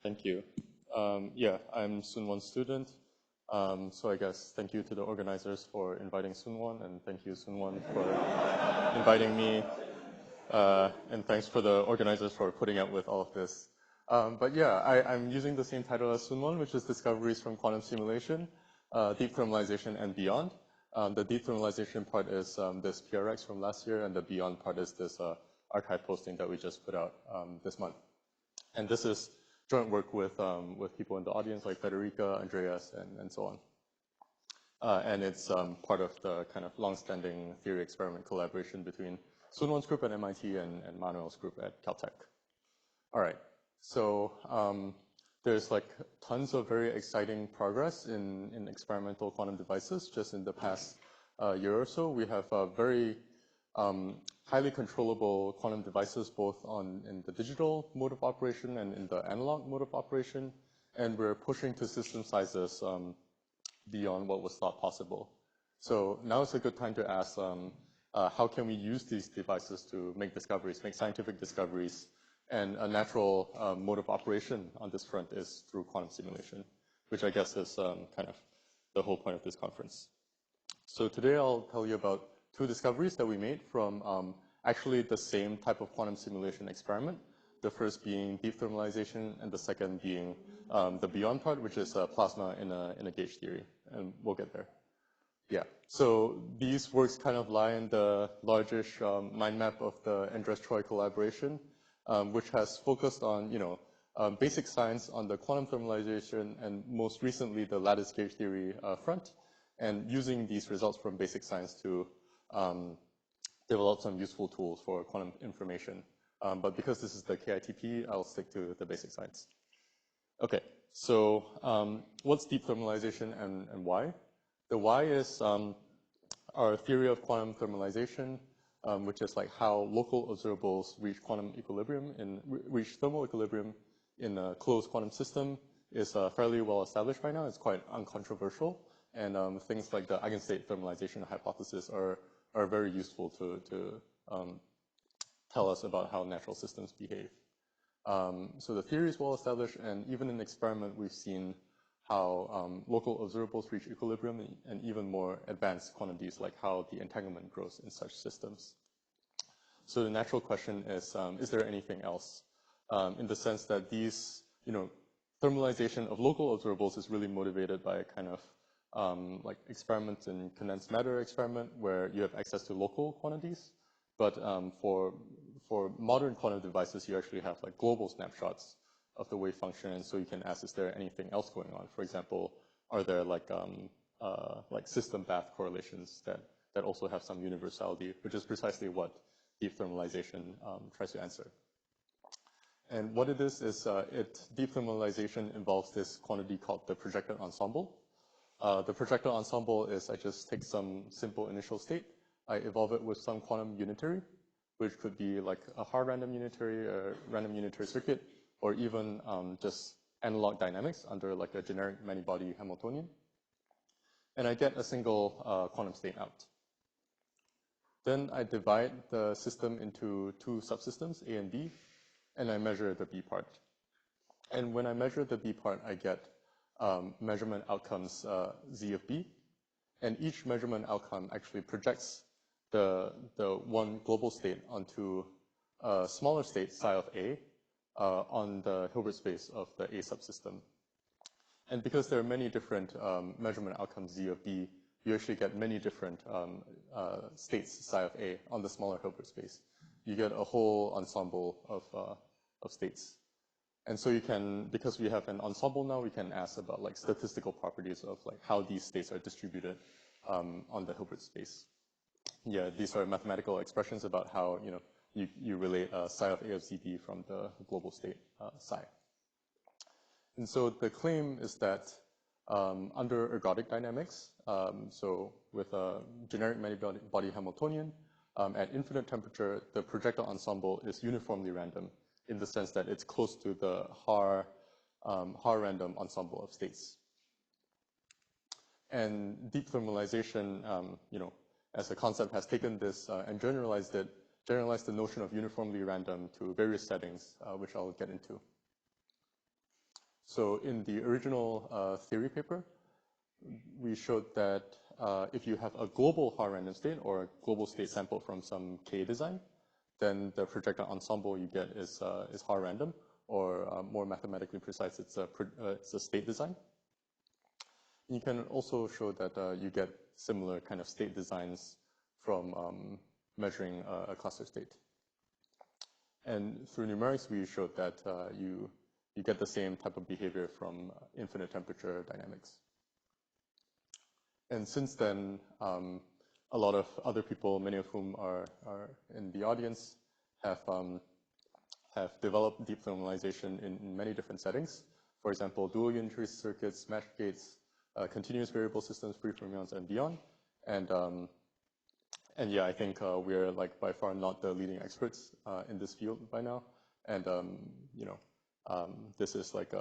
Thank you. Yeah, I'm Sunwon's student. So I guess thank you to the organizers for inviting Sunwon, and thank you, Sunwon, for inviting me. And thanks for the organizers for putting up with all of this. But yeah, I'm using the same title as Sunwon, which is Discoveries from Quantum Simulation, Deep Thermalization and Beyond. The deep thermalization part is this PRX from last year, and the beyond part is this archive posting that we just put out this month. And this is joint work with people in the audience like Federica, Andreas, and so on. And it's part of the kind of long-standing theory experiment collaboration between Sunwon's group at MIT and Manuel's group at Caltech. All right, so there's like tons of very exciting progress in experimental quantum devices. Just in the past year or so, we have very highly controllable quantum devices, both in the digital mode of operation and in the analog mode of operation. And we're pushing to system sizes beyond what was thought possible. So now is a good time to ask, how can we use these devices to make discoveries, make scientific discoveries? And a natural mode of operation on this front is through quantum simulation, which I guess is kind of the whole point of this conference. So today I'll tell you about two discoveries that we made from actually the same type of quantum simulation experiment. The first being deep thermalization, and the second being the beyond part, which is plasma in a gauge theory. And we'll get there. Yeah, so these works kind of lie in the largish mind map of the Andres Choi collaboration, which has focused on, basic science on the quantum thermalization and most recently the lattice gauge theory front, and using these results from basic science to develop some useful tools for quantum information. But because this is the KITP, I'll stick to the basic science. Okay, so what's deep thermalization and why? The why is our theory of quantum thermalization, which is like how local observables reach quantum equilibrium reach thermal equilibrium in a closed quantum system, is fairly well established right now. It's quite uncontroversial, and things like the eigenstate thermalization hypothesis are very useful to tell us about how natural systems behave. So the theory is well established, and even in experiment, we've seen how local observables reach equilibrium, and even more advanced quantities, like how the entanglement grows in such systems. So the natural question is there anything else? In the sense that these, thermalization of local observables is really motivated by a kind of like experiments in condensed matter experiment where you have access to local quantities. But for modern quantum devices, you actually have like global snapshots of the wave function, and so you can ask, is there anything else going on? For example, are there like system bath correlations that also have some universality, which is precisely what deep thermalization tries to answer. And what it is deep thermalization involves this quantity called the projected ensemble. The projected ensemble is I just take some simple initial state, I evolve it with some quantum unitary, which could be like a hard random unitary, a random unitary circuit, or even just analog dynamics under like a generic many-body Hamiltonian. And I get a single quantum state out. Then I divide the system into two subsystems, A and B, and I measure the B part. And when I measure the B part, I get measurement outcomes Z of B. And each measurement outcome actually projects the one global state onto a smaller state, psi of A, on the Hilbert space of the A subsystem. And because there are many different measurement outcomes Z of B, you actually get many different states, psi of A, on the smaller Hilbert space. You get a whole ensemble of states. And so you can, because we have an ensemble now, we can ask about like statistical properties of like how these states are distributed on the Hilbert space. Yeah, these are mathematical expressions about how, you relate psi of A of ZB from the global state psi. And so the claim is that under ergodic dynamics, so with a generic many-body Hamiltonian, at infinite temperature, the projectile ensemble is uniformly random in the sense that it's close to the Haar random ensemble of states. And deep thermalization, as a concept, has taken this and generalized the notion of uniformly random to various settings, which I'll get into. So in the original theory paper, we showed that if you have a global Haar random state or a global state sample from some K design, then the projectile ensemble you get is Haar random, or more mathematically precise, it's a state design. And you can also show that you get similar kind of state designs from measuring a cluster state. And through numerics, we showed that you get the same type of behavior from infinite temperature dynamics. And since then, a lot of other people, many of whom are in the audience, have developed deep thermalization in many different settings. For example, dual unitary circuits, mesh gates, continuous variable systems, free fermions, and beyond. And yeah, I think we're like by far not the leading experts in this field by now. And you know, this is like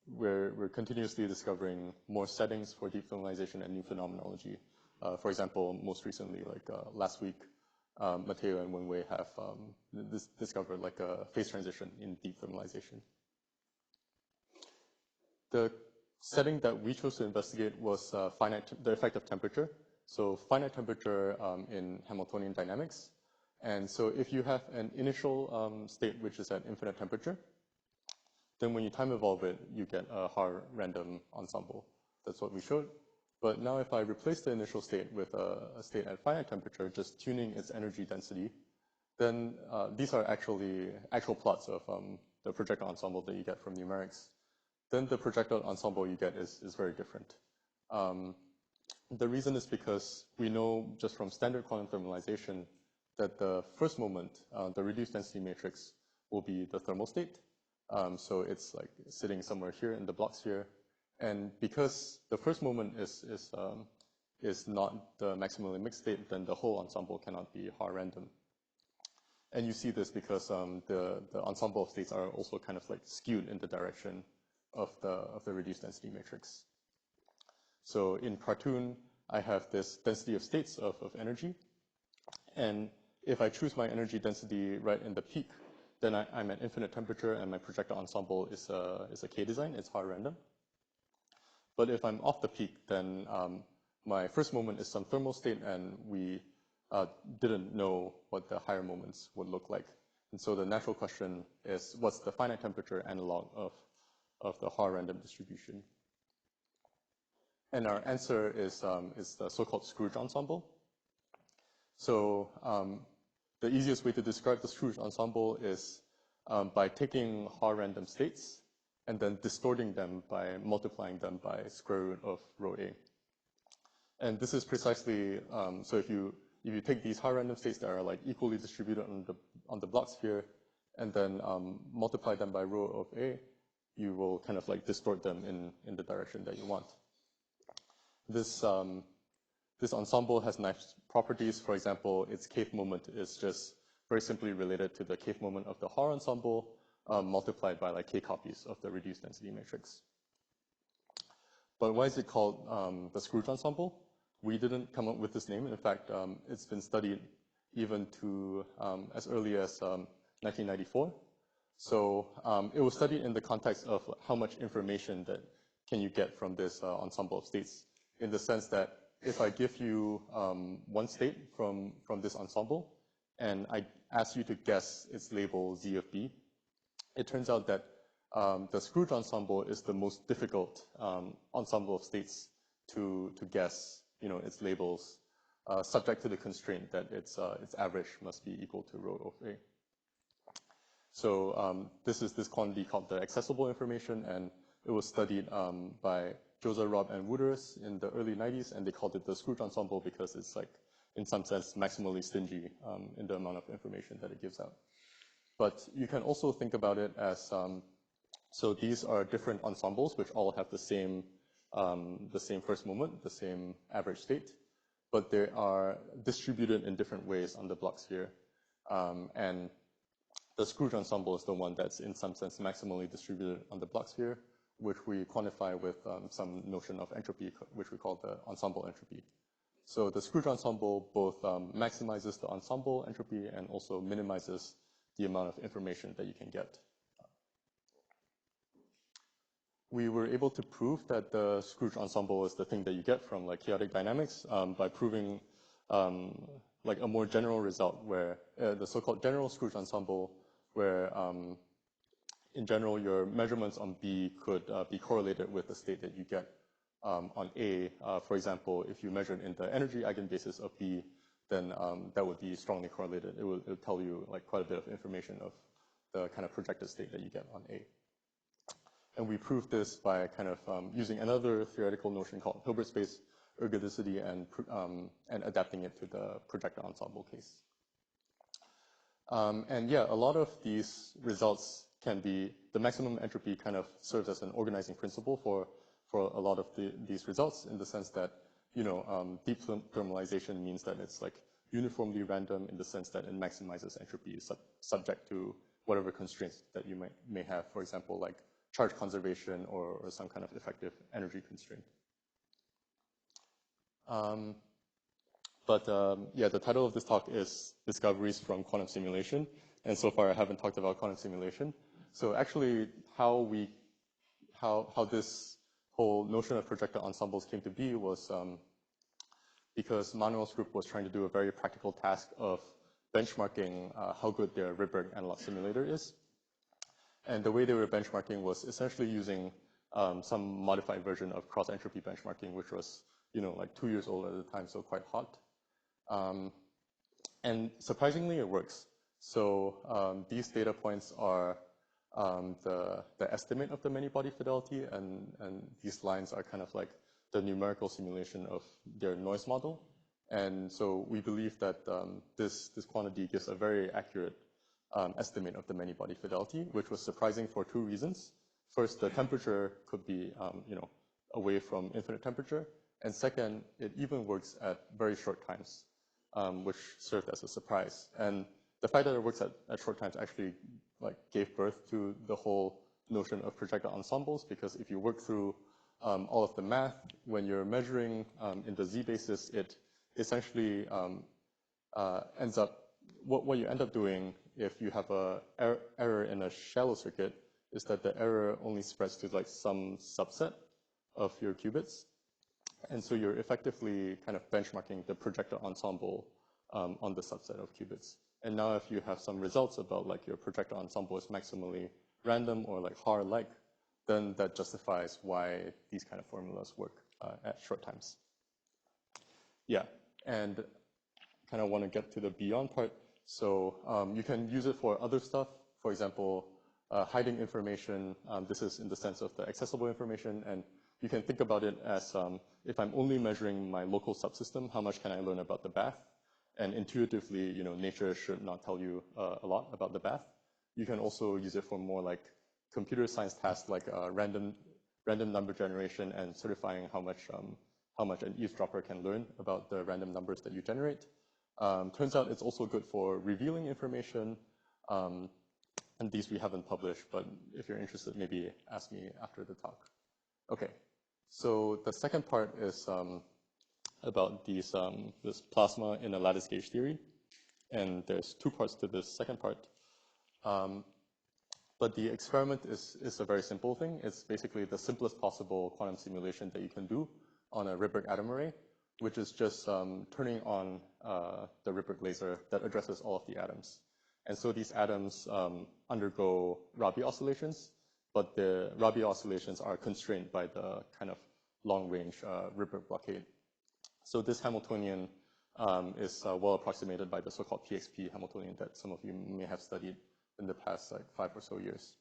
we're continuously discovering more settings for deep thermalization and new phenomenology. For example, most recently, like last week, Matteo and Wenwei have discovered like a phase transition in deep thermalization. The setting that we chose to investigate was the effect of temperature. So finite temperature in Hamiltonian dynamics. And so if you have an initial state which is at infinite temperature, then when you time evolve it, you get a Haar random ensemble. That's what we showed. But now if I replace the initial state with a state at finite temperature, just tuning its energy density, then these are actually actual plots of the projectile ensemble that you get from numerics. Then the projectile ensemble you get is very different. The reason is because we know just from standard quantum thermalization that the first moment, the reduced density matrix, will be the thermal state. So it's like sitting somewhere here in the block sphere. And because the first moment is not the maximally mixed state, then the whole ensemble cannot be Haar random. And you see this because the ensemble of states are also kind of like skewed in the direction of the reduced density matrix. So in cartoon, I have this density of states of energy. And if I choose my energy density right in the peak, then I'm at infinite temperature and my projectile ensemble is a K design, it's Haar random. But if I'm off the peak, then my first moment is some thermal state and we didn't know what the higher moments would look like. And so the natural question is, what's the finite temperature analog of the Haar random distribution? And our answer is the so-called Scrooge ensemble. So the easiest way to describe the Scrooge ensemble is by taking Haar random states and then distorting them by multiplying them by square root of rho A. And this is precisely, so if you take these Haar random states that are like equally distributed on the block sphere and then multiply them by rho of A, you will kind of like distort them in the direction that you want. This ensemble has nice properties. For example, its kth moment is just very simply related to the kth moment of the Haar ensemble multiplied by like k copies of the reduced density matrix. But why is it called the Scrooge ensemble? We didn't come up with this name. In fact, it's been studied even to as early as 1994. So it was studied in the context of how much information that can you get from this ensemble of states, in the sense that if I give you one state from this ensemble, and I ask you to guess its label Z of B, it turns out that the Scrooge ensemble is the most difficult ensemble of states to guess, its labels, subject to the constraint that its average must be equal to rho of A. So this is this quantity called the accessible information, and it was studied by Joseph, Rob, and Wooteris in the early 90s, and they called it the Scrooge ensemble because it's like, in some sense, maximally stingy in the amount of information that it gives out. But you can also think about it as, so these are different ensembles which all have the same first moment, the same average state, but they are distributed in different ways on the block sphere. And the Scrooge ensemble is the one that's in some sense maximally distributed on the block sphere, which we quantify with some notion of entropy, which we call the ensemble entropy. So the Scrooge ensemble both maximizes the ensemble entropy and also minimizes the amount of information that you can get. we were able to prove that the Scrooge ensemble is the thing that you get from like chaotic dynamics by proving like a more general result where the so-called general Scrooge ensemble, where in general your measurements on B could be correlated with the state that you get on A. For example, if you measured in the energy eigenbasis of B, then that would be strongly correlated. It would tell you like quite a bit of information of the kind of projected state that you get on A. And we proved this by kind of using another theoretical notion called Hilbert space ergodicity and adapting it to the projector ensemble case. And yeah, a lot of these results can be, the maximum entropy kind of serves as an organizing principle for a lot of these results, in the sense that, you know, deep thermalization means that it's like uniformly random in the sense that it maximizes entropy subject to whatever constraints that you may have, for example, like charge conservation or some kind of effective energy constraint. Yeah, the title of this talk is Discoveries from Quantum Simulation, and so far I haven't talked about quantum simulation. So actually, how this whole notion of projector ensembles came to be was because Manuel's group was trying to do a very practical task of benchmarking how good their Rydberg analog simulator is. And the way they were benchmarking was essentially using some modified version of cross-entropy benchmarking, which was, you know, like 2 years old at the time, so quite hot. And surprisingly, it works. So these data points are the estimate of the many-body fidelity, and these lines are kind of like the numerical simulation of their noise model. And so we believe that this quantity gives a very accurate estimate of the many-body fidelity, which was surprising for 2 reasons. First, the temperature could be, you know, away from infinite temperature. And second, it even works at very short times, which served as a surprise. And the fact that it works at short times actually like gave birth to the whole notion of projector ensembles, because if you work through all of the math, when you're measuring in the Z basis, it essentially ends up, what you end up doing if you have a error in a shallow circuit is that the error only spreads to like some subset of your qubits. And so you're effectively kind of benchmarking the projector ensemble on the subset of qubits. And now if you have some results about like your projector ensemble is maximally random or like Haar-like, then that justifies why these kind of formulas work at short times. Yeah, and kind of want to get to the beyond part. So you can use it for other stuff. For example, hiding information. This is in the sense of the accessible information, and you can think about it as if I'm only measuring my local subsystem, how much can I learn about the bath? And intuitively, you know, nature should not tell you a lot about the bath. You can also use it for more like computer science tasks, like random number generation and certifying how much an eavesdropper can learn about the random numbers that you generate. Turns out it's also good for revealing information. And these we haven't published, but if you're interested, maybe ask me after the talk. Okay, so the second part is about this plasma in a lattice gauge theory. And there's 2 parts to this second part. But the experiment is a very simple thing. It's basically the simplest possible quantum simulation that you can do on a Rydberg atom array, which is just turning on the Rydberg laser that addresses all of the atoms. And so these atoms undergo Rabi oscillations, but the Rabi oscillations are constrained by the kind of long-range Rydberg blockade. So this Hamiltonian is well approximated by the so-called PXP Hamiltonian that some of you may have studied in the past like 5 or so years.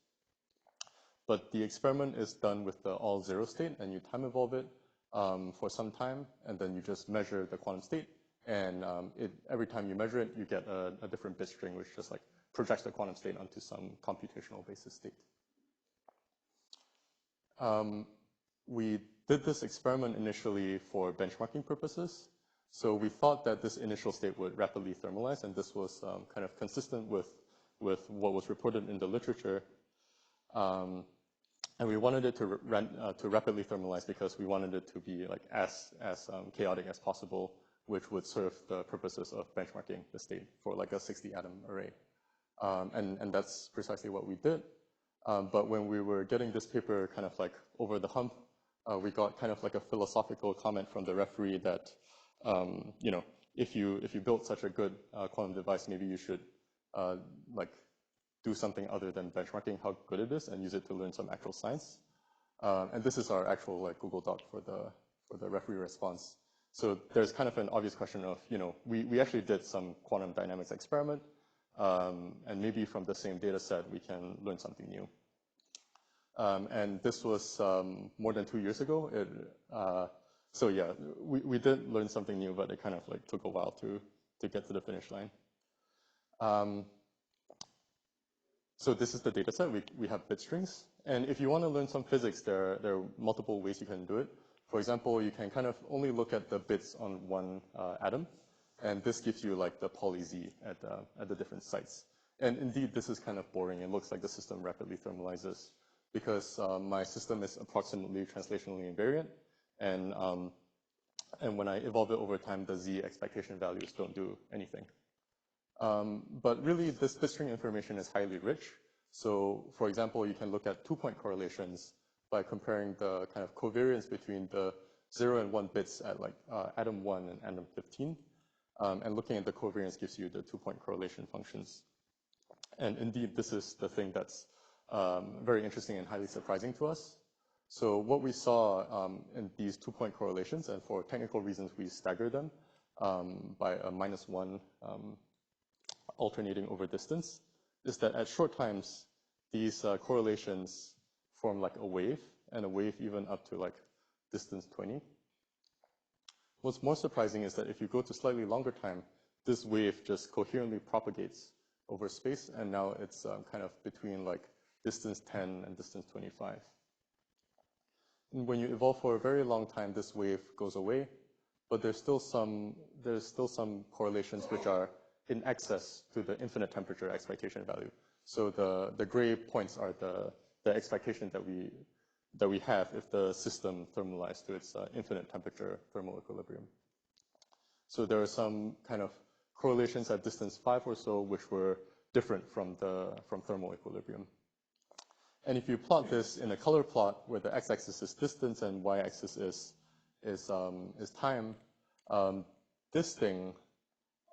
But the experiment is done with the all zero state, and you time evolve it for some time, and then you just measure the quantum state. And every time you measure it, you get a different bit string, which just like projects the quantum state onto some computational basis state. We did this experiment initially for benchmarking purposes. So we thought that this initial state would rapidly thermalize, and this was kind of consistent with what was reported in the literature. And we wanted it to rapidly thermalize because we wanted it to be like as chaotic as possible, which would serve the purposes of benchmarking the state for like a 60 atom array. And that's precisely what we did. But when we were getting this paper kind of like over the hump, we got kind of like a philosophical comment from the referee that, you know, if you built such a good quantum device, maybe you should like do something other than benchmarking how good it is and use it to learn some actual science. And this is our actual like Google Doc for the referee response. So there's kind of an obvious question of, you know, we actually did some quantum dynamics experiment, and maybe from the same data set we can learn something new. And this was more than 2 years ago. So yeah, we did learn something new, but it kind of like took a while to get to the finish line. So this is the data set. We have bit strings. And if you want to learn some physics, there are multiple ways you can do it. For example, you can kind of only look at the bits on one atom. And this gives you like the poly Z at the different sites. And indeed, this is kind of boring. It looks like the system rapidly thermalizes because my system is approximately translationally invariant. And when I evolve it over time, the Z expectation values don't do anything. But really, this bit string information is highly rich. So for example, you can look at 2-point correlations by comparing the kind of covariance between the 0 and 1 bits at like atom 1 and atom 15. And looking at the covariance gives you the 2-point correlation functions. And indeed, this is the thing that's very interesting and highly surprising to us. So what we saw in these 2-point correlations, and for technical reasons, we stagger them by a -1 alternating over distance, is that at short times, these correlations form like a wave, and a wave even up to like distance 20. What's more surprising is that if you go to slightly longer time, this wave just coherently propagates over space, and now it's kind of between like distance 10 and distance 25. And when you evolve for a very long time, this wave goes away, but there's still some correlations which are in excess to the infinite temperature expectation value. So the gray points are the expectation that we have if the system thermalized to its infinite temperature thermal equilibrium. So there are some kind of correlations at distance 5 or so which were different from thermal equilibrium. And if you plot this in a color plot where the x-axis is distance and y-axis is time, this thing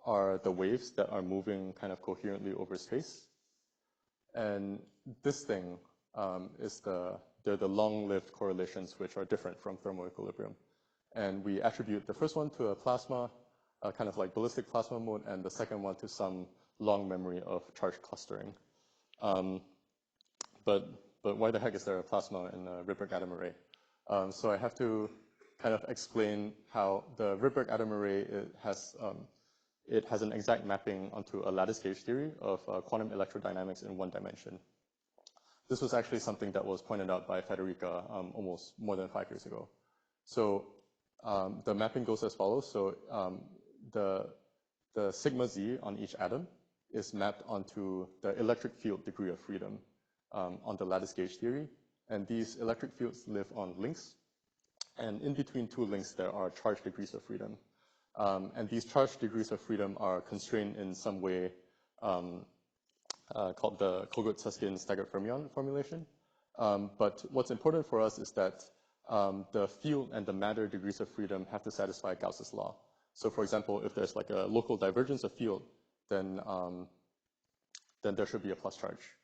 are the waves that are moving kind of coherently over space. And this thing they're the long-lived correlations which are different from thermal equilibrium. And we attribute the first one to a plasma, kind of like ballistic plasma mode, and the second one to some long memory of charge clustering. But why the heck is there a plasma in a Rydberg atom array? So I have to kind of explain how the Rydberg atom array it has an exact mapping onto a lattice gauge theory of quantum electrodynamics in 1 dimension. This was actually something that was pointed out by Federica almost more than 5 years ago. So the mapping goes as follows. So the sigma z on each atom is mapped onto the electric field degree of freedom on the lattice gauge theory. And these electric fields live on links. And in between 2 links, there are charge degrees of freedom. And these charge degrees of freedom are constrained in some way called the Kogut-Susskind staggered fermion formulation. But what's important for us is that the field and the matter degrees of freedom have to satisfy Gauss's law. So for example, if there's like a local divergence of field, then there should be a plus charge.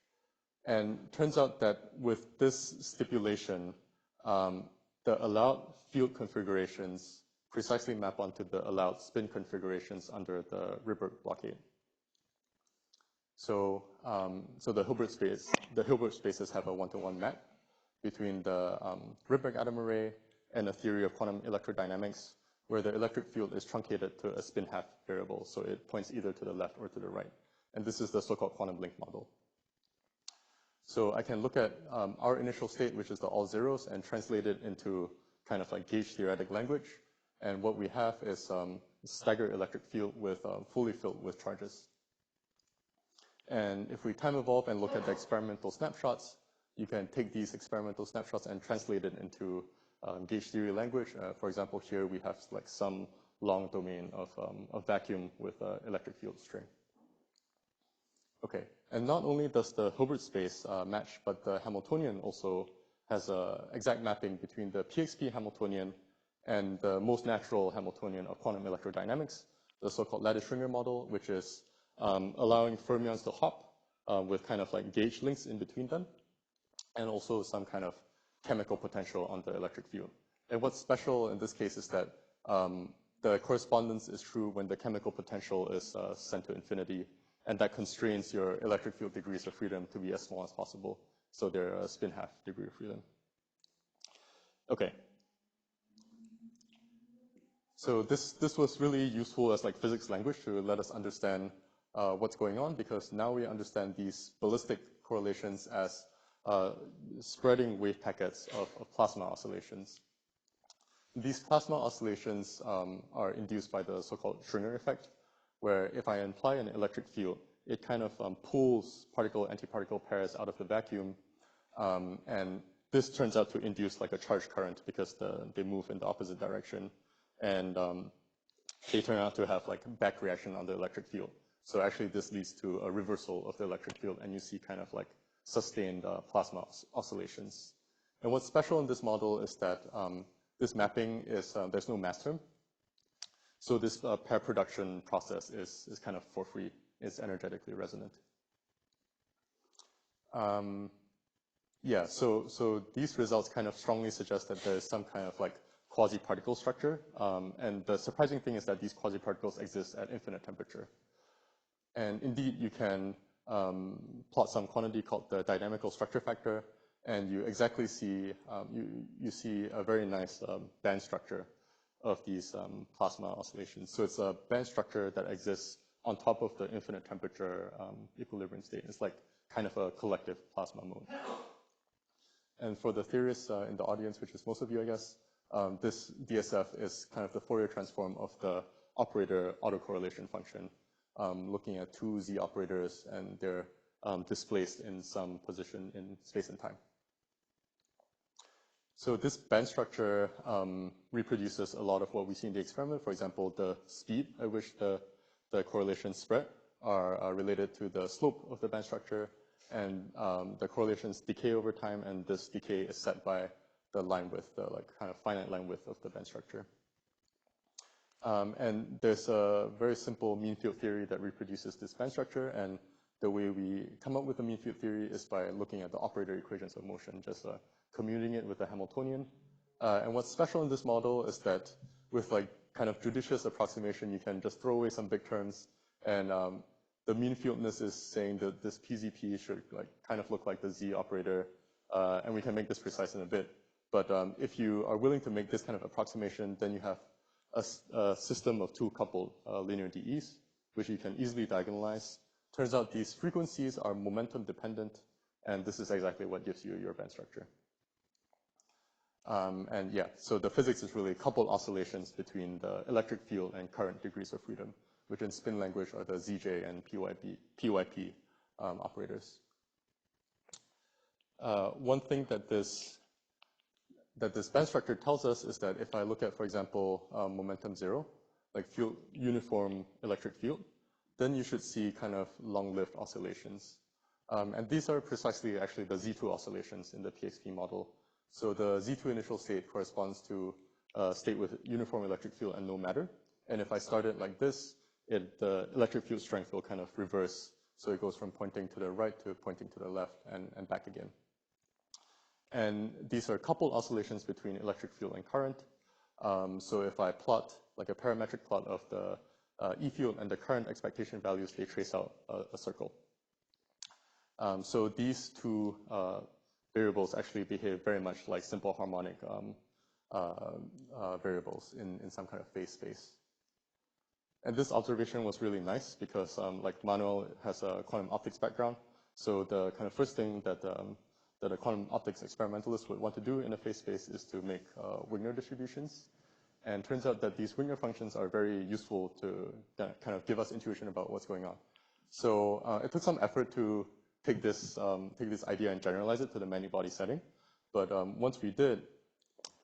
And turns out that with this stipulation, the allowed field configurations precisely map onto the allowed spin configurations under the Rydberg blockade. So, the Hilbert spaces have a 1-to-1 map between the Rydberg atom array and a theory of quantum electrodynamics, where the electric field is truncated to a spin half variable, so it points either to the left or to the right. And this is the so-called quantum link model. So I can look at our initial state, which is the all zeros, and translate it into kind of like gauge theoretic language. And what we have is staggered electric field with fully filled with charges. And if we time evolve and look at the experimental snapshots, you can take these experimental snapshots and translate it into gauge theory language. For example, here we have like some long domain of vacuum with electric field string. Okay, and not only does the Hilbert space match, but the Hamiltonian also has an exact mapping between the PXP Hamiltonian and the most natural Hamiltonian of quantum electrodynamics, the so-called lattice Schwinger model, which is allowing fermions to hop with kind of like gauge links in between them, and also some kind of chemical potential on the electric field. And what's special in this case is that the correspondence is true when the chemical potential is sent to infinity, and that constrains your electric field degrees of freedom to be as small as possible. So they're a spin half degree of freedom. Okay. So this was really useful as like physics language to let us understand what's going on, because now we understand these ballistic correlations as spreading wave packets of plasma oscillations. These plasma oscillations are induced by the so-called Schwinger effect, where if I apply an electric field, it kind of pulls particle-antiparticle pairs out of the vacuum, and this turns out to induce like a charge current because they move in the opposite direction, and they turn out to have like back reaction on the electric field. So actually this leads to a reversal of the electric field, and you see kind of like sustained plasma oscillations. And what's special in this model is that this mapping is, there's no mass term. So this pair production process is kind of for free. It's energetically resonant. Yeah, so these results kind of strongly suggest that there's some kind of like quasi-particle structure. And the surprising thing is that these quasi-particles exist at infinite temperature. And indeed, you can plot some quantity called the dynamical structure factor, and you exactly see, you see a very nice band structure of these plasma oscillations. So it's a band structure that exists on top of the infinite temperature equilibrium state. It's like kind of a collective plasma mode. And for the theorists in the audience, which is most of you, I guess, this DSF is kind of the Fourier transform of the operator autocorrelation function, looking at two Z operators, and they're displaced in some position in space and time. So this band structure reproduces a lot of what we see in the experiment. For example, the speed at which the correlations spread are related to the slope of the band structure, and the correlations decay over time, and this decay is set by the line width, the like kind of finite line width of the band structure. And there's a very simple mean field theory that reproduces this band structure, and the way we come up with the mean field theory is by looking at the operator equations of motion, just commuting it with the Hamiltonian. And what's special in this model is that with like kind of judicious approximation, you can just throw away some big terms, and the mean fieldness is saying that this PZP should like kind of look like the Z operator, and we can make this precise in a bit. But if you are willing to make this kind of approximation, then you have a system of two coupled linear DEs, which you can easily diagonalize. Turns out these frequencies are momentum dependent, and this is exactly what gives you your band structure. And yeah, so the physics is really coupled oscillations between the electric field and current degrees of freedom, which in spin language are the ZJ and PYP operators. One thing that this band structure tells us is that if I look at, for example, momentum zero, like field, uniform electric field, then you should see kind of long-lived oscillations. And these are precisely actually the Z2 oscillations in the PXP model. So the Z2 initial state corresponds to a state with uniform electric field and no matter. And if I start it like this, the electric field strength will kind of reverse. So it goes from pointing to the right to pointing to the left and back again. And these are coupled oscillations between electric field and current. So if I plot like a parametric plot of the E field and the current expectation values, they trace out a circle. So these two variables actually behave very much like simple harmonic variables in some kind of phase space. And this observation was really nice because like Manuel has a quantum optics background. So the kind of first thing that a quantum optics experimentalist would want to do in a phase space is to make Wigner distributions. And turns out that these Wigner functions are very useful to kind of give us intuition about what's going on. So it took some effort to take this idea and generalize it to the many-body setting. But once we did,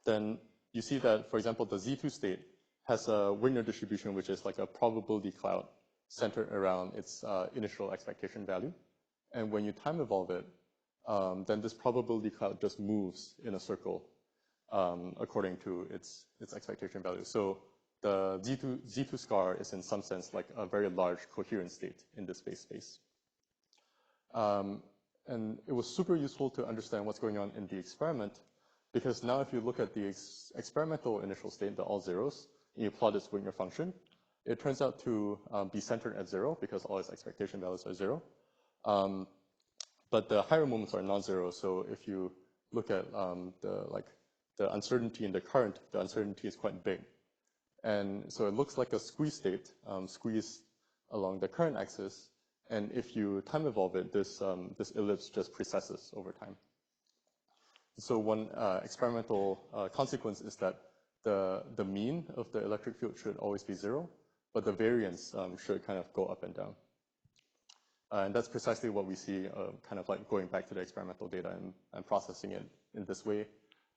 then you see that, for example, the Z2 state has a Wigner distribution, which is like a probability cloud. centered around its initial expectation value. And when you time evolve it, then this probability cloud just moves in a circle according to its expectation value. So the Z2 scar is in some sense like a very large coherent state in this phase space. And it was super useful to understand what's going on in the experiment, because now if you look at the experimental initial state, the all zeros, and you plot its Wigner function, it turns out to be centered at 0 because all its expectation values are 0. But the higher moments are non-zero, so if you look at the uncertainty in the current, the uncertainty is quite big. And so it looks like a squeeze state, squeeze along the current axis. And if you time evolve it, this ellipse just precesses over time. So one experimental consequence is that the mean of the electric field should always be 0, but the variance should kind of go up and down. And that's precisely what we see kind of like going back to the experimental data and processing it in this way.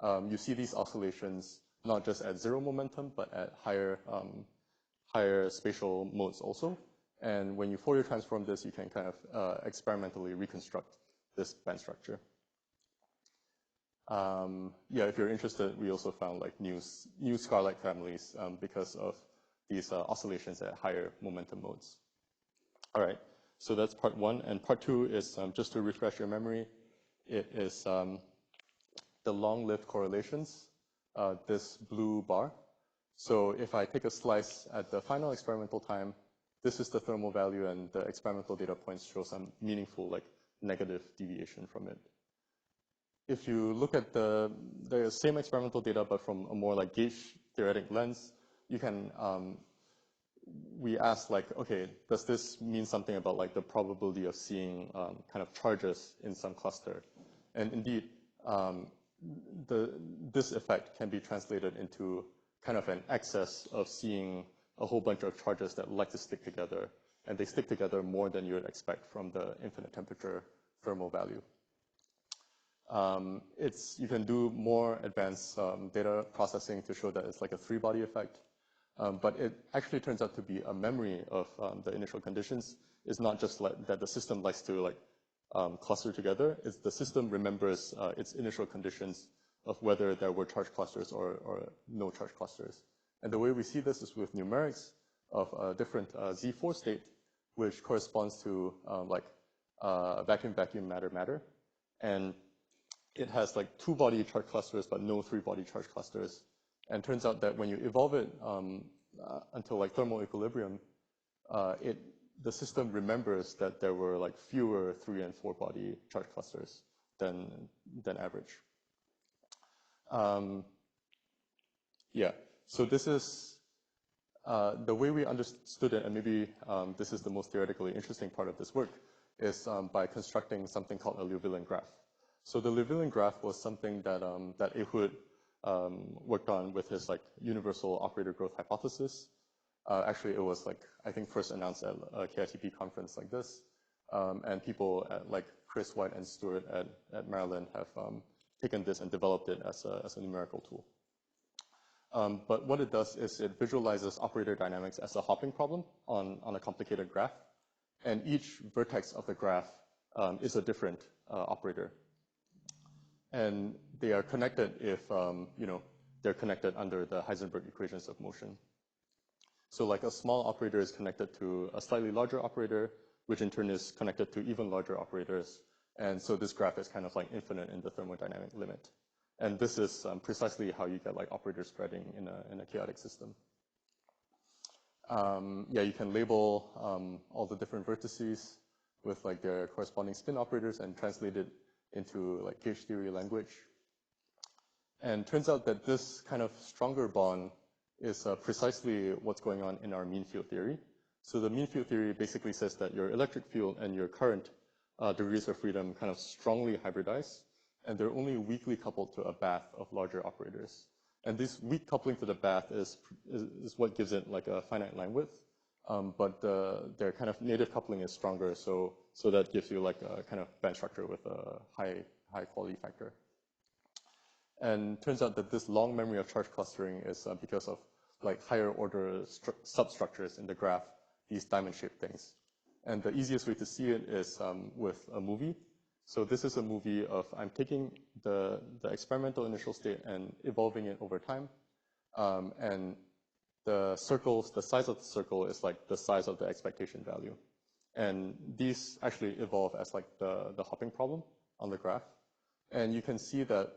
You see these oscillations not just at 0 momentum, but at higher spatial modes also. And when you Fourier transform this, you can kind of experimentally reconstruct this band structure. Yeah, if you're interested, we also found like new scar-like families because of these oscillations at higher momentum modes. All right, so that's part 1. And part 2 is, just to refresh your memory, it is the long-lived correlations, this blue bar. So if I take a slice at the final experimental time, this is the thermal value, and the experimental data points show some meaningful, like, negative deviation from it. If you look at the same experimental data, but from a more like gauge theoretic lens, you can, we ask like, okay, does this mean something about like the probability of seeing kind of charges in some cluster? And indeed, this effect can be translated into kind of an excess of seeing a whole bunch of charges that like to stick together, and they stick together more than you would expect from the infinite temperature thermal value. You can do more advanced data processing to show that it's like a 3-body effect, but it actually turns out to be a memory of the initial conditions. It's not just like that the system likes to like cluster together. It's the system remembers its initial conditions of whether there were charge clusters or no charge clusters. And the way we see this is with numerics of a different Z4 state, which corresponds to vacuum, matter. And it has like 2-body charge clusters, but no 3-body charge clusters. And turns out that when you evolve it until like thermal equilibrium, the system remembers that there were like fewer 3- and 4-body charge clusters than average. Yeah, so this is the way we understood it, and maybe this is the most theoretically interesting part of this work, is by constructing something called a Liouvillean graph. So the Liouvillean graph was something that that Ehud worked on with his like universal operator growth hypothesis. Actually, it was like I think first announced at a KITP conference like this, and people at like Chris White and Stuart at Maryland have taken this and developed it as a numerical tool. But what it does is it visualizes operator dynamics as a hopping problem on a complicated graph, and each vertex of the graph is a different operator. And they are connected if, they're connected under the Heisenberg equations of motion. So like a small operator is connected to a slightly larger operator, which in turn is connected to even larger operators. And so this graph is kind of like infinite in the thermodynamic limit. And this is precisely how you get like operator spreading in a chaotic system. Yeah, you can label all the different vertices with like their corresponding spin operators and translate it into like gauge theory language. And turns out that this kind of stronger bond is precisely what's going on in our mean field theory. So the mean field theory basically says that your electric field and your current degrees of freedom kind of strongly hybridize, and they're only weakly coupled to a bath of larger operators. And this weak coupling to the bath is what gives it like a finite line width, but their kind of native coupling is stronger, so that gives you like a kind of band structure with a high quality factor. And turns out that this long memory of charge clustering is because of like higher order substructures in the graph these diamond-shaped things. And the easiest way to see it is with a movie. So this is a movie of I'm taking the experimental initial state and evolving it over time. And the circles, the size of the circle is like the size of the expectation value. And these actually evolve as like the hopping problem on the graph. And you can see that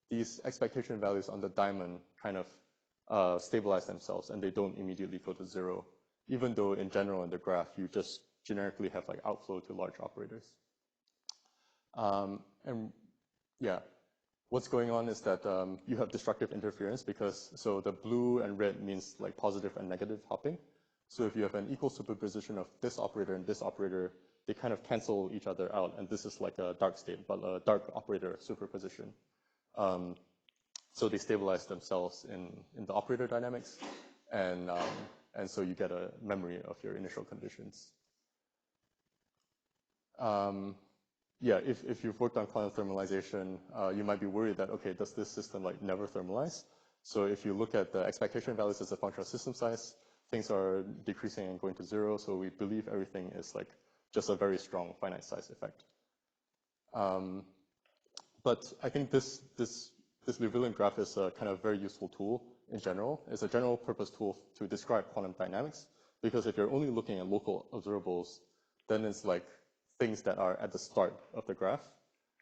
these expectation values on the diamond kind of stabilize themselves and they don't immediately go to zero, even though in general in the graph, you just generically have like outflow to large operators. And yeah, what's going on is that you have destructive interference because, so the blue and red means like positive and negative hopping. So if you have an equal superposition of this operator and this operator, they kind of cancel each other out. And this is like a dark state, but a dark operator superposition. So they stabilize themselves in the operator dynamics. And so you get a memory of your initial conditions. Yeah, if you've worked on quantum thermalization, you might be worried that, okay, does this system like never thermalize? So if you look at the expectation values as a function of system size, things are decreasing and going to zero. So we believe everything is like just a very strong finite size effect. But I think this Liouvillein graph is a kind of very useful tool in general. It's a general purpose tool to describe quantum dynamics, because if you're only looking at local observables, then it's like things that are at the start of the graph.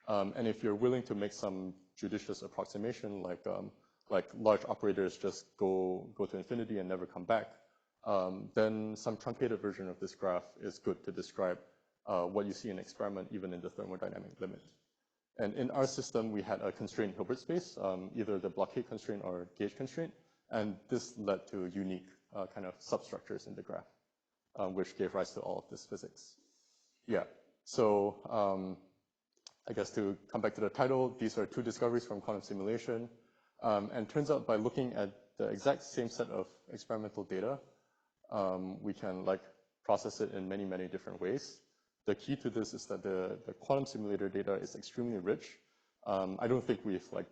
And if you're willing to make some judicious approximation, like large operators just go to infinity and never come back, then some truncated version of this graph is good to describe what you see in experiment, even in the thermodynamic limit. And in our system, we had a constrained Hilbert space, either the blockade constraint or gauge constraint, and this led to unique kind of substructures in the graph, which gave rise to all of this physics. Yeah, so I guess to come back to the title, these are two discoveries from quantum simulation. And turns out by looking at the exact same set of experimental data, we can like process it in many, many different ways. The key to this is that the quantum simulator data is extremely rich. I don't think we've like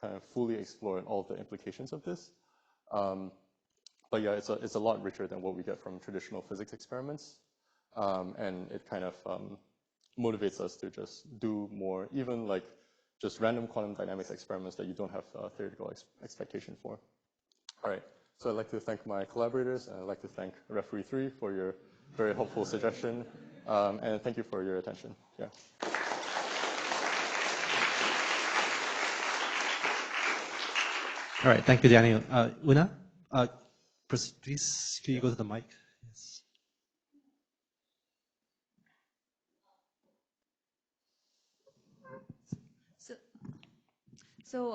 kind of fully explored all the implications of this. But yeah, it's a lot richer than what we get from traditional physics experiments. And it kind of motivates us to just do more, even like just random quantum dynamics experiments that you don't have theoretical expectation for. All right, so I'd like to thank my collaborators, and I'd like to thank referee 3 for your very helpful suggestion. And thank you for your attention. Yeah. All right, thank you, Daniel. Una, please, can you go to the mic? Yes. So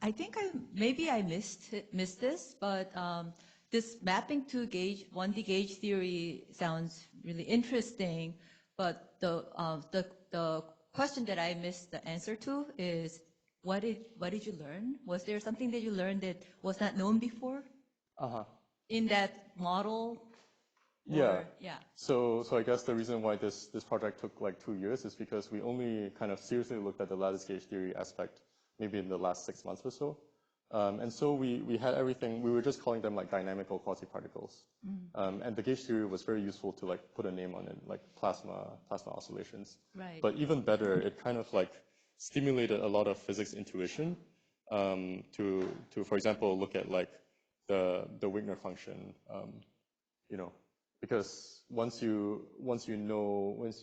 I think maybe I missed this, but this mapping to gauge 1D gauge theory sounds really interesting. But the question that I missed the answer to is, what did you learn? Was there something that you learned that was not known before? In that model? Yeah. Yeah. So I guess the reason why this project took like 2 years is because we only kind of seriously looked at the lattice gauge theory aspect maybe in the last 6 months or so. And so we had everything, we were just calling them like dynamical quasi-particles. And the gauge theory was very useful to like put a name on it, like plasma oscillations. Right. But even better, it kind of like stimulated a lot of physics intuition to for example, look at like the Wigner function, you know, because once you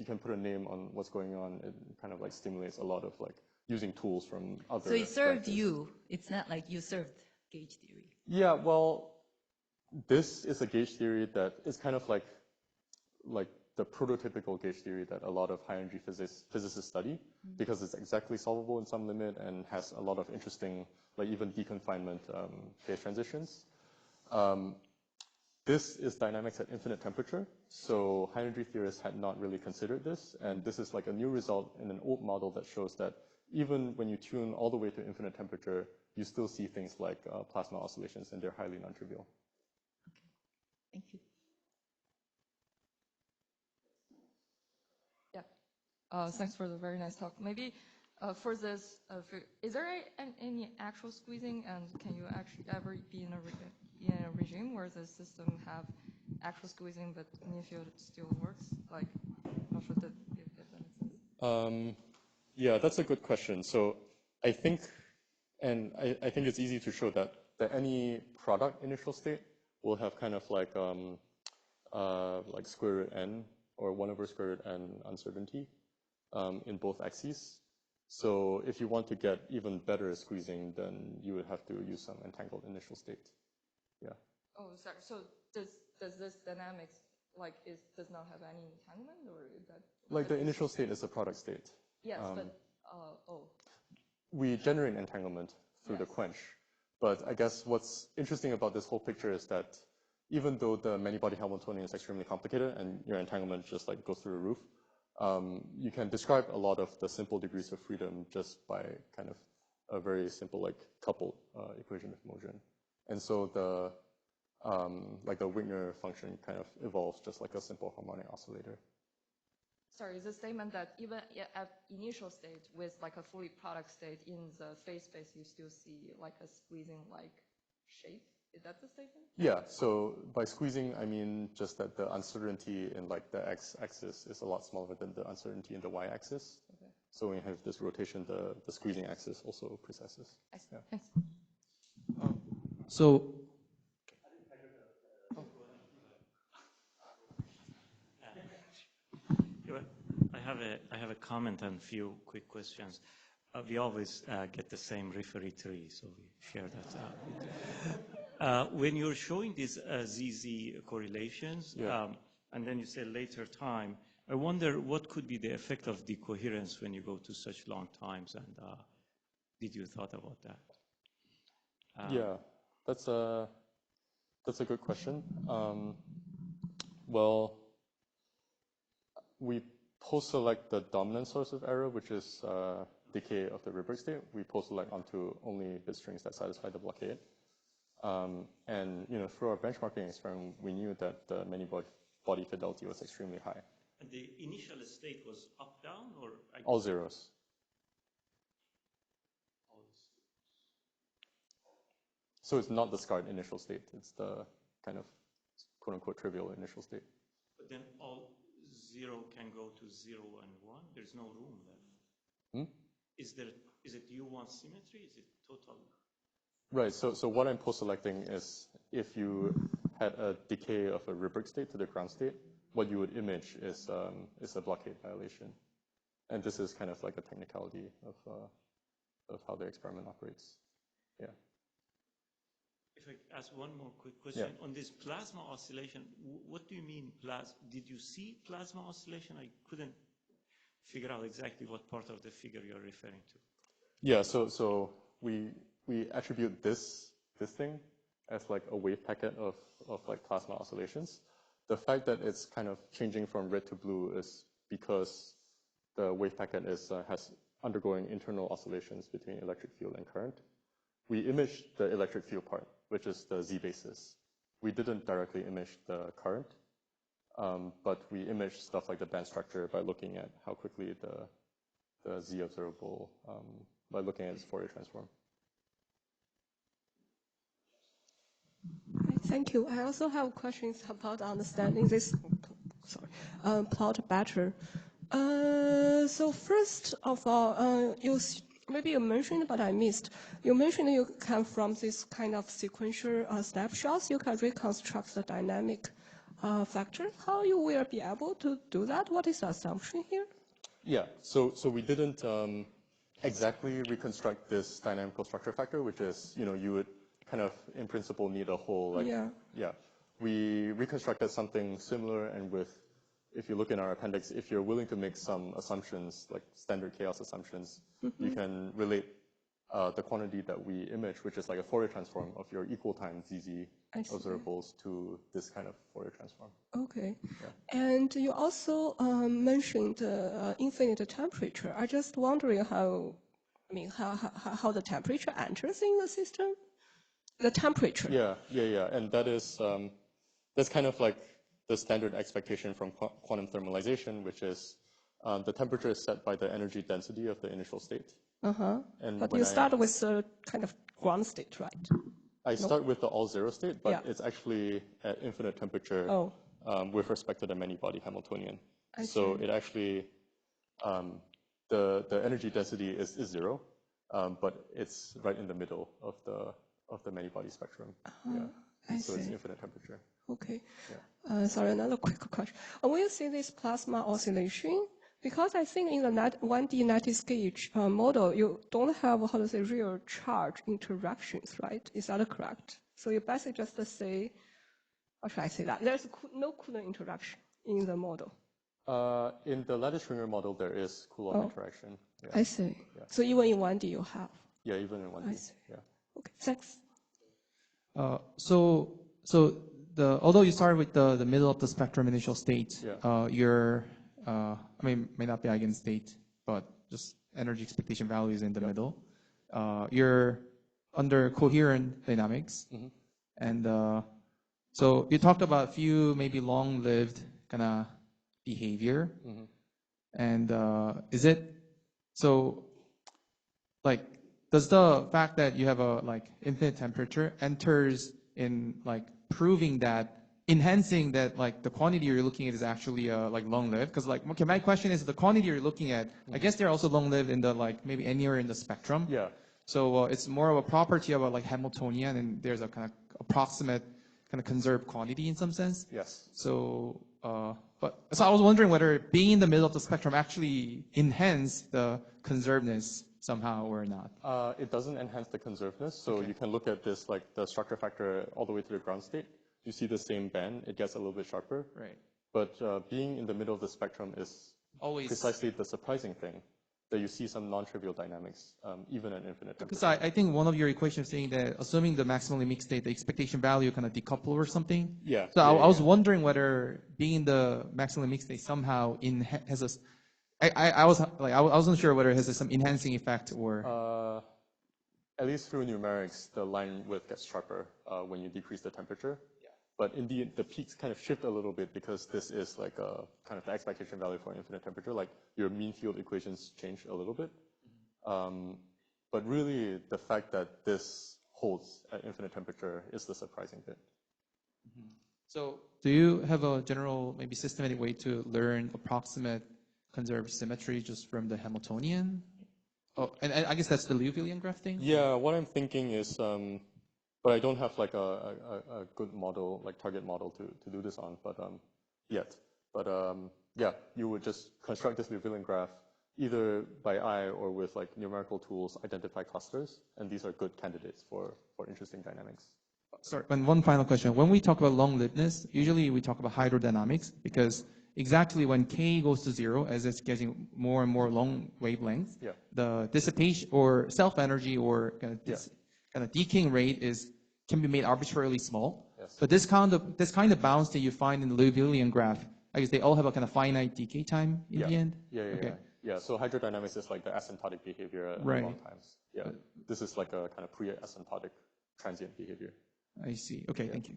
can put a name on what's going on, it kind of like stimulates a lot of like using tools from other. So it served you. It's not like you served gauge theory. Yeah, well, this is a gauge theory that is kind of like the prototypical gauge theory that a lot of high energy physicists study, because it's exactly solvable in some limit and has a lot of interesting, like even deconfinement phase transitions. This is dynamics at infinite temperature, so high energy theorists had not really considered this, and this is like a new result in an old model that shows that even when you tune all the way to infinite temperature, you still see things like plasma oscillations, and they're highly non-trivial. Okay, thank you. Yeah, thanks for the very nice talk. Maybe for this, is there any actual squeezing, and can you actually ever be in a regime where the system have actual squeezing, but near field still works? Like, not sure if that makes sense. Yeah, that's a good question. So I think, and I think it's easy to show that any product initial state will have kind of like square root n or 1 over square root n uncertainty in both axes. So if you want to get even better squeezing, then you would have to use some entangled initial state. Yeah. Oh, sorry. So does this dynamics does not have any entanglement, or is that Like the initial state is a product state. Yes, but We generate entanglement through the quench. But I guess what's interesting about this whole picture is that even though the many-body Hamiltonian is extremely complicated and your entanglement just like goes through the roof, you can describe a lot of the simple degrees of freedom just by kind of a very simple like coupled equation of motion. And so the Wigner function kind of evolves just like a simple harmonic oscillator. Sorry, is the statement that even at initial state with like a fully product state in the phase space, you still see like a squeezing like shape? Is that the statement? Yeah, so by squeezing, I mean just that the uncertainty in like the x-axis is a lot smaller than the uncertainty in the y-axis. Okay. So when you have this rotation, the squeezing axis also precesses. I see. Yeah. Thanks. So I have a comment and a few quick questions. We always get the same referee tree, so we share that. When you're showing these ZZ correlations, and then you say later time, I wonder what could be the effect of decoherence when you go to such long times, and did you thought about that? Yeah, that's a good question. Well, we post-select the dominant source of error, which is decay of the Rydberg state. We post-select onto only bit strings that satisfy the blockade. And through our benchmarking experiment, we knew that the many-body fidelity was extremely high. And the initial state was up, down, or? All zeros. So it's not the scarred initial state. It's the kind of quote-unquote trivial initial state. But then all 0 can go to 0 and 1? There's no room left. Is it U1 symmetry? Is it total? Right, so what I'm post-selecting is if you had a decay of a Rydberg state to the ground state, what you would image is a blockade violation. And this is kind of like a technicality of how the experiment operates. Yeah. If I ask one more quick question. Yeah. On this plasma oscillation, what do you mean did you see plasma oscillation? I couldn't figure out exactly what part of the figure you're referring to. Yeah, so we attribute this thing as like a wave packet of like plasma oscillations. The fact that it's kind of changing from red to blue is because the wave packet has undergoing internal oscillations between electric field and current. We imaged the electric field part, which is the Z basis. We didn't directly image the current, but we imaged stuff like the band structure by looking at how quickly the Z observable, by looking at its Fourier transform. Thank you. I also have questions about understanding this plot better. So first of all, maybe you mentioned, but I missed. You mentioned you can, from this kind of sequential snapshots, you can reconstruct the dynamic factor. How you will be able to do that? What is the assumption here? Yeah, so we didn't exactly reconstruct this dynamical structure factor, which is, you would kind of, in principle, need a whole, yeah. We reconstructed something similar, and if you look in our appendix, if you're willing to make some assumptions, like standard chaos assumptions, you can relate the quantity that we image, which is like a Fourier transform of your equal time ZZ observables, to this kind of Fourier transform. Okay. Yeah. And you also mentioned infinite temperature. I just wondering how the temperature enters in the system? The temperature. Yeah. And that is, that's kind of like the standard expectation from quantum thermalization, which is the temperature is set by the energy density of the initial state. But you start with a kind of ground state, right? I start with the all zero state, but Yeah. it's actually at infinite temperature Oh. with respect to the many-body Hamiltonian. I So see. it actually, the energy density is zero, but it's right in the middle of the many-body spectrum. Yeah. I So it's see. infinite temperature. Okay. Yeah. Sorry, another quick question. When you see this plasma oscillation, because I think in the 1D lattice gauge model, you don't have, how to say, real charge interactions, right? Is that correct? So you basically just say, how should I say that? There's no Coulomb interaction in the model. In the lattice Schwinger model, there is Coulomb interaction. Yeah. I see. Yeah. So even in 1D you have. Yeah, even in 1D. I see. Yeah. Okay, thanks. Although you start with the middle of the spectrum initial state, Yeah. your may not be eigenstate, but just energy expectation values in the middle. You're under coherent dynamics, and so you talked about a few maybe long-lived kind of behavior, and is it so? Like, does the fact that you have a like infinite temperature enters in like proving that, enhancing that like the quantity you're looking at is actually like long-lived? Because like, okay, my question is the quantity you're looking at, I guess they're also long-lived in the like maybe anywhere in the spectrum. Yeah. So it's more of a property of a like Hamiltonian, and there's a kind of approximate kind of conserved quantity in some sense. Yes. So, so I was wondering whether being in the middle of the spectrum actually enhance the conservedness somehow or not. It doesn't enhance the conservedness. So you can look at this, like the structure factor all the way to the ground state. You see the same band. It gets a little bit sharper. Right. But being in the middle of the spectrum is Always precisely the surprising thing, that you see some non-trivial dynamics, even at infinite temperature. Because I think one of your equations saying that assuming the maximally mixed state, the expectation value kind of decouple or something. Yeah. So I was wondering whether being in the maximally mixed state somehow has a. I wasn't sure whether it has some enhancing effect or. At least through numerics, the line width gets sharper when you decrease the temperature. Yeah. But indeed, the peaks kind of shift a little bit because this is like a kind of the expectation value for infinite temperature. Like your mean field equations change a little bit. But really, the fact that this holds at infinite temperature is the surprising bit. So do you have a general, maybe systematic way to learn approximate conserved symmetry just from the Hamiltonian? Oh, and I guess that's the Liouvillean graph thing? Yeah, what I'm thinking is, but I don't have like a good model, like target model to do this on, but yet. But yeah, you would just construct this Liouvillean graph either by eye or with like numerical tools, identify clusters, and these are good candidates for interesting dynamics. Sorry, and one final question. When we talk about long-livedness, usually we talk about hydrodynamics because exactly when k goes to 0, as it's getting more and more long wavelengths, the dissipation or self-energy or kind of decaying rate can be made arbitrarily small. Yes. But this kind of bounds that you find in the Liouvillean graph, I guess they all have a kind of finite decay time in the end. Yeah. So hydrodynamics is like the asymptotic behavior at long times. Yeah. This is like a kind of pre-asymptotic transient behavior. I see. Okay, thank you.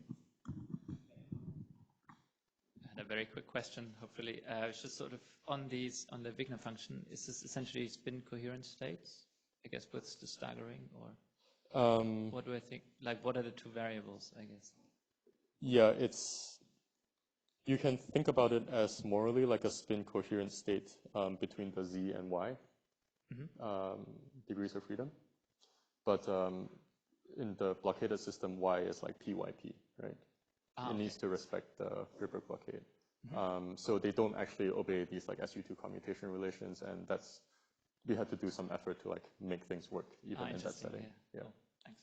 A very quick question, hopefully. It's just sort of on the Wigner function, is this essentially spin coherent states? I guess with the staggering, or what do I think? Like, what are the two variables, I guess? Yeah, you can think about it as morally like a spin coherent state between the z and y degrees of freedom. But in the blockaded system, y is like pyp, right? It needs to respect the Rydberg blockade. So they don't actually obey these like SU2 commutation relations, and we had to do some effort to like make things work even in that setting. Yeah. Cool. Thanks.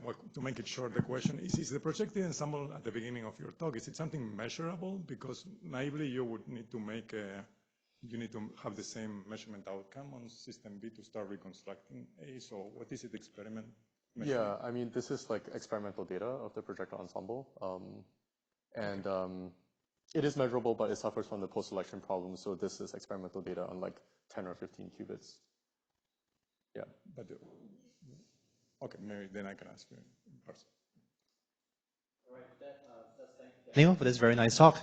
Well, to make it short, the question is the projected ensemble at the beginning of your talk, is it something measurable? Because naively you would need to you need to have the same measurement outcome on system B to start reconstructing A. So what is it experiment? Yeah, I mean, this is like experimental data of the projectile ensemble. It is measurable, but it suffers from the post-selection problem. So this is experimental data on like 10 or 15 qubits. Yeah. But, okay, maybe then I can ask you in person. Neil, for this very nice talk.